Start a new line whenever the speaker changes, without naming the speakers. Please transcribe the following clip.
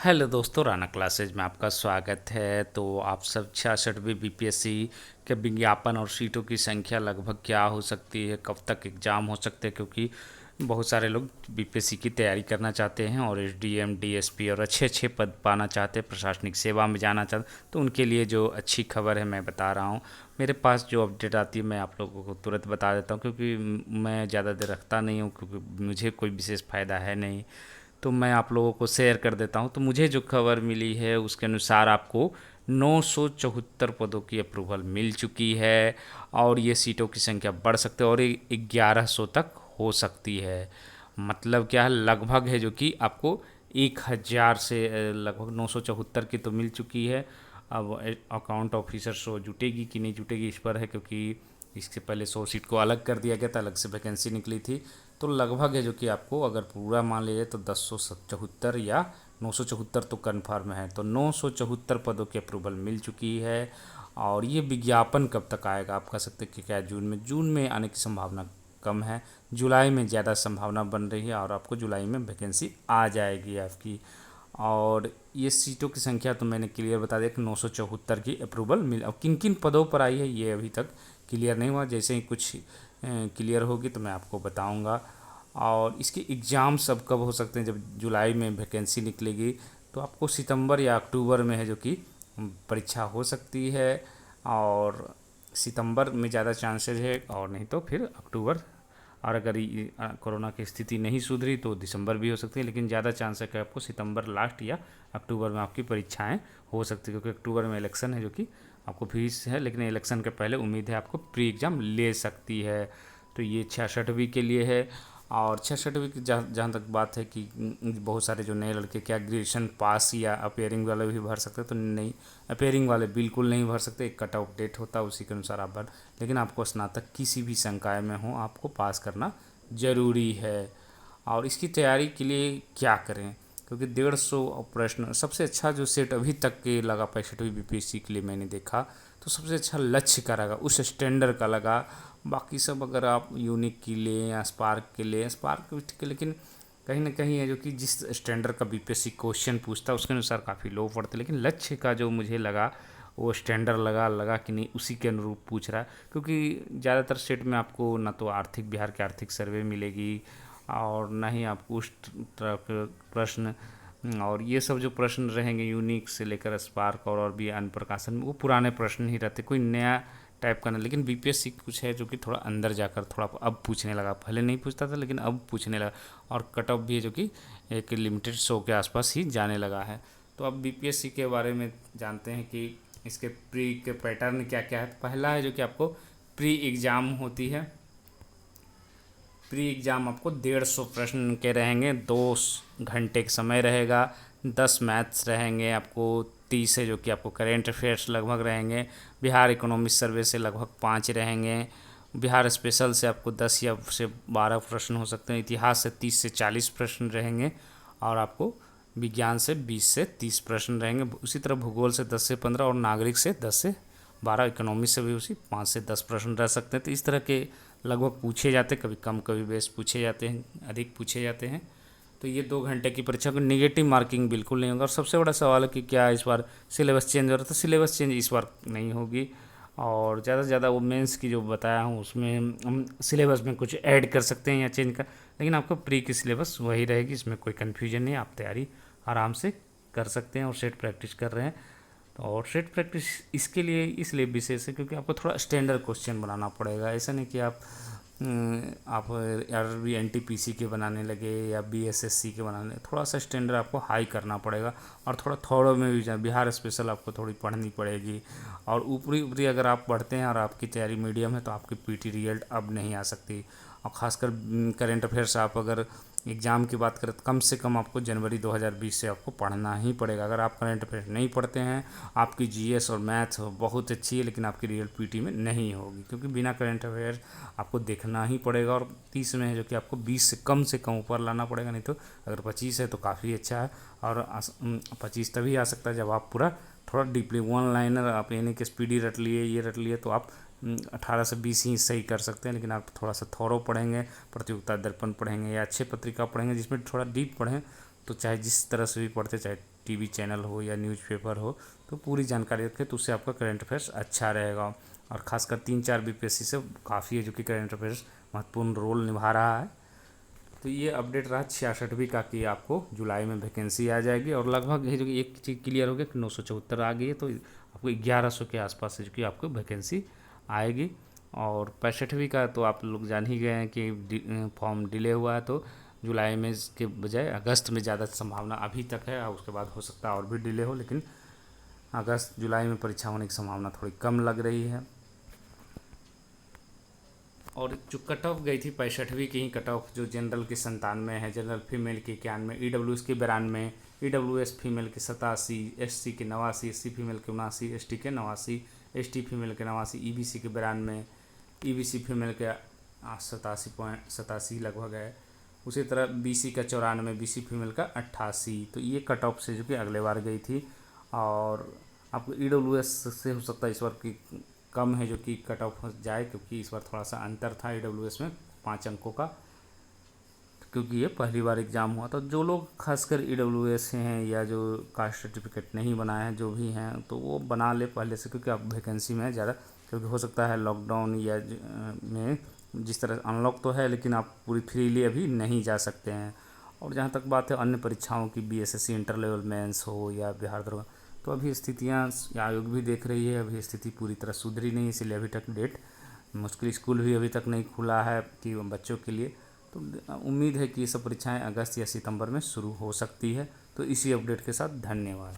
Hello दोस्तों, Rana classes में आपका स्वागत है। तो आप सब 66वीं बीपीएससी के विज्ञापन और सीटों की संख्या लगभग क्या हो सकती है, कब तक एग्ज़ाम हो सकते हैं, क्योंकि बहुत सारे लोग बीपीएससी की तैयारी करना चाहते हैं और एसडीएम डीएसपी और अच्छे अच्छे पद पाना चाहते हैं, प्रशासनिक सेवा में जाना चाहते हैं। तो उनके लिए जो अच्छी खबर है मैं बता रहा हूँ। मेरे पास जो अपडेट आती है मैं आप लोगों को तुरंत बता देता हूँ, क्योंकि मैं ज़्यादा देर रखता नहीं हूँ, क्योंकि मुझे कोई विशेष फ़ायदा है नहीं। तो मैं आप लोगों को शेयर कर देता हूँ। तो मुझे जो खबर मिली है उसके अनुसार आपको 974 पदों की अप्रूवल मिल चुकी है और ये सीटों की संख्या बढ़ सकती है और 1100 तक हो सकती है। मतलब क्या है, लगभग है जो कि आपको 1000 से लगभग 974 की तो मिल चुकी है। अब अकाउंट ऑफिसर शो जुटेगी कि नहीं जुटेगी इस पर है, क्योंकि इसके पहले 100 सीट को अलग कर दिया गया था, अलग से वैकेंसी निकली थी। तो लगभग है जो कि आपको अगर पूरा मान लीजिए तो 1074 या 974 तो कन्फर्म है। तो 974 पदों की अप्रूवल मिल चुकी है। और ये विज्ञापन कब तक आएगा आप कह सकते हैं कि क्या जून में आने की संभावना कम है। जुलाई में ज़्यादा संभावना बन रही है और आपको जुलाई में वैकेंसी आ जाएगी आपकी। और ये सीटों की संख्या तो मैंने क्लियर बता दिया कि 974 की अप्रूवल मिल। अब किन किन पदों पर आई है ये अभी तक क्लियर नहीं हुआ। जैसे ही कुछ क्लियर होगी तो मैं आपको बताऊंगा। और इसके एग्ज़ाम सब कब हो सकते हैं, जब जुलाई में वैकेंसी निकलेगी तो आपको सितंबर या अक्टूबर में है जो कि परीक्षा हो सकती है। और सितंबर में ज़्यादा चांसेस है और नहीं तो फिर अक्टूबर। और अगर कोरोना की स्थिति नहीं सुधरी तो दिसंबर भी हो सकती है, लेकिन ज़्यादा चांस है कि आपको सितंबर लास्ट या अक्टूबर में आपकी परीक्षाएं हो सकती है, क्योंकि अक्टूबर में इलेक्शन है जो कि आपको फीस है, लेकिन इलेक्शन के पहले उम्मीद है आपको प्री एग्ज़ाम ले सकती है। तो ये 66वीं के लिए है। और 66वीं की जहाँ तक बात है कि बहुत सारे जो नए लड़के क्या ग्रेजुएशन पास या अपेयरिंग वाले भी भर सकते हैं, तो नहीं, अपेयरिंग वाले बिल्कुल नहीं भर सकते। एक कट ऑफ डेट होता है उसी के अनुसार आप भर, लेकिन आपको स्नातक किसी भी संकाय में हो आपको पास करना ज़रूरी है। और इसकी तैयारी के लिए क्या करें, क्योंकि 150 प्रश्न सबसे अच्छा जो सेट अभी तक के लगा 65वीं बीपीएससी के लिए मैंने देखा, तो सबसे अच्छा लक्ष्य का लगा, उस स्टैंडर्ड का लगा। बाकी सब अगर आप यूनिक के लिए या स्पार्क के लिए, स्पार्क भी ठीक है, लेकिन कहीं ना कहीं है जो कि जिस स्टैंडर्ड का बीपीएससी क्वेश्चन पूछता है उसके अनुसार काफ़ी लो पड़ते, लेकिन लक्ष्य का जो मुझे लगा वो स्टैंडर्ड लगा कि नहीं उसी के अनुरूप पूछ रहा है। क्योंकि ज़्यादातर स्टेट में आपको ना तो आर्थिक बिहार की आर्थिक सर्वे मिलेगी और ना ही आपको उस तरह के प्रश्न। और ये सब जो प्रश्न रहेंगे यूनिक से लेकर स्पार्क और भी अन्य प्रकाशन में वो पुराने प्रश्न ही रहते, कोई नया टाइप का नहीं। लेकिन बीपीएससी कुछ है जो कि थोड़ा अंदर जाकर थोड़ा अब पूछने लगा, पहले नहीं पूछता था लेकिन अब पूछने लगा। और कट ऑफ भी है जो कि एक लिमिटेड 100 के आसपास ही जाने लगा है। तो अब बीपीएससी के बारे में जानते हैं कि इसके प्री के पैटर्न क्या क्या है। पहला है जो कि आपको प्री एग्ज़ाम होती है। प्री एग्ज़ाम आपको 150 प्रश्न के रहेंगे, 2 घंटे का समय रहेगा, 10 मैथ्स रहेंगे आपको, 30 है जो कि आपको करेंट अफेयर्स लगभग रहेंगे, बिहार इकोनॉमिक सर्वे से लगभग 5 रहेंगे, बिहार स्पेशल से आपको 10 या से 12 प्रश्न हो सकते हैं, इतिहास से 30 से 40 प्रश्न रहेंगे और आपको विज्ञान से 20 से 30 प्रश्न रहेंगे। उसी तरह भूगोल से 10 से 15 और नागरिक से 10 से 12, इकोनॉमी से भी उसी 5 से 10 प्रश्न रह सकते हैं। तो इस तरह के लगभग पूछे जाते हैं, कभी कम कभी बेस पूछे जाते हैं, अधिक पूछे जाते हैं। तो ये 2 घंटे की परीक्षा को निगेटिव मार्किंग बिल्कुल नहीं होगा। और सबसे बड़ा सवाल है कि क्या इस बार सिलेबस चेंज हो रहा था, सिलेबस चेंज इस बार नहीं होगी। और ज़्यादा से ज़्यादा वो मेंस की जो बताया हूँ उसमें हम सिलेबस में कुछ ऐड कर सकते हैं या चेंज कर, लेकिन आपको प्री की सिलेबस वही रहेगी, इसमें कोई कन्फ्यूजन नहीं, आप तैयारी आराम से कर सकते हैं और सेट प्रैक्टिस कर रहे हैं। तो और सेट प्रैक्टिस इसके लिए इसलिए विशेष है क्योंकि आपको थोड़ा स्टैंडर्ड क्वेश्चन बनाना पड़ेगा। ऐसा नहीं कि आप आरबी एनटीपीसी के बनाने लगे या बीएसएससी के बनाने, थोड़ा सा स्टैंडर्ड आपको हाई करना पड़ेगा। और थोड़ा थोड़ो में भी जाए, बिहार स्पेशल आपको थोड़ी पढ़नी पड़ेगी। और ऊपरी ऊपरी अगर आप पढ़ते हैं और आपकी तैयारी मीडियम है तो आपकी पीटी रिजल्ट अब नहीं आ सकती। और ख़ासकर करेंट अफेयर्स आप अगर एग्ज़ाम की बात करें तो कम से कम आपको जनवरी 2020 से आपको पढ़ना ही पड़ेगा। अगर आप करंट अफेयर नहीं पढ़ते हैं, आपकी जीएस और मैथ्स बहुत अच्छी है लेकिन आपकी रियल पीटी में नहीं होगी, क्योंकि बिना करंट अफेयर आपको देखना ही पड़ेगा। और 30 में है जो कि आपको 20 से कम ऊपर लाना पड़ेगा, नहीं तो अगर 25 है तो काफ़ी अच्छा है। और 25 तभी आ सकता है जब आप पूरा थोड़ा डीपली वन लाइनर आप यानी कि स्पीडी रट लिए, ये रट लिए, तो आप 18 से 20 ही सही कर सकते हैं। लेकिन आप थोड़ा सा थॉरो पढ़ेंगे, प्रतियोगिता दर्पण पढ़ेंगे या अच्छे पत्रिका पढ़ेंगे जिसमें थोड़ा डीप पढ़ें, तो चाहे जिस तरह से भी पढ़ते, चाहे टीवी चैनल हो या न्यूज़पेपर हो, तो पूरी जानकारी रखें, तो उससे आपका करंट अफेयर्स अच्छा रहेगा। और ख़ासकर 3-4 बीपीएससी से काफ़ी है जो कि करंट अफेयर्स महत्वपूर्ण रोल निभा रहा है। तो ये अपडेट रहा 66वीं का कि आपको जुलाई में वैकेंसी आ जाएगी, और लगभग ये जो कि एक चीज़ क्लियर हो गया कि 974 आ गई है, तो आपको 1100 के आसपास है जो कि आपको वैकेंसी आएगी। और 65वीं का तो आप लोग जान ही गए हैं कि फॉर्म डिले हुआ है, तो जुलाई में इसके बजाय अगस्त में ज़्यादा संभावना अभी तक है, और उसके बाद हो सकता है और भी डिले हो, लेकिन अगस्त जुलाई में परीक्षा होने की संभावना थोड़ी कम लग रही है। और जो कट ऑफ गई थी 65वीं की ही कट ऑफ, जो जनरल की 97 है, जनरल फीमेल की 91, ईडब्ल्यूएस की 92, ईडब्ल्यूएस फीमेल के 87, एससी के 89, एससी फीमेल के 79, एसटी के 89, एसटी फीमेल के 89, ईबीसी के 92, ईबीसी फीमेल के 87.87 लगभग है। उसी तरह बीसी का 94, बीसी फीमेल का 88। तो ये कट ऑफ से जो कि अगले बार गई थी। और आपको ईडब्ल्यूएस से हो सकता है इस बार की कम है जो कि कट ऑफ हो जाए, क्योंकि इस बार थोड़ा सा अंतर था ईडब्ल्यूएस में 5 अंकों का, क्योंकि ये पहली बार एग्ज़ाम हुआ। तो जो लोग खासकर ईडब्ल्यूएस से हैं या जो कास्ट सर्टिफिकेट नहीं बनाए हैं, जो भी हैं, तो वो बना ले पहले से, क्योंकि अब वैकेंसी में ज़्यादा, क्योंकि हो सकता है लॉकडाउन या में जिस तरह अनलॉक तो है, लेकिन आप पूरी फ्रीली अभी नहीं जा सकते हैं। और जहाँ तक बात है अन्य परीक्षाओं की, बीएसएससी इंटर लेवल मेंस हो या बिहार दरोगा, तो अभी स्थितियाँ आयोग भी देख रही है, अभी स्थिति पूरी तरह सुधरी नहीं, इसलिए अभी तक डेट मुश्किल, स्कूल भी अभी तक नहीं खुला है कि बच्चों के लिए। तो उम्मीद है कि ये सब परीक्षाएं अगस्त या सितंबर में शुरू हो सकती है। तो इसी अपडेट के साथ धन्यवाद।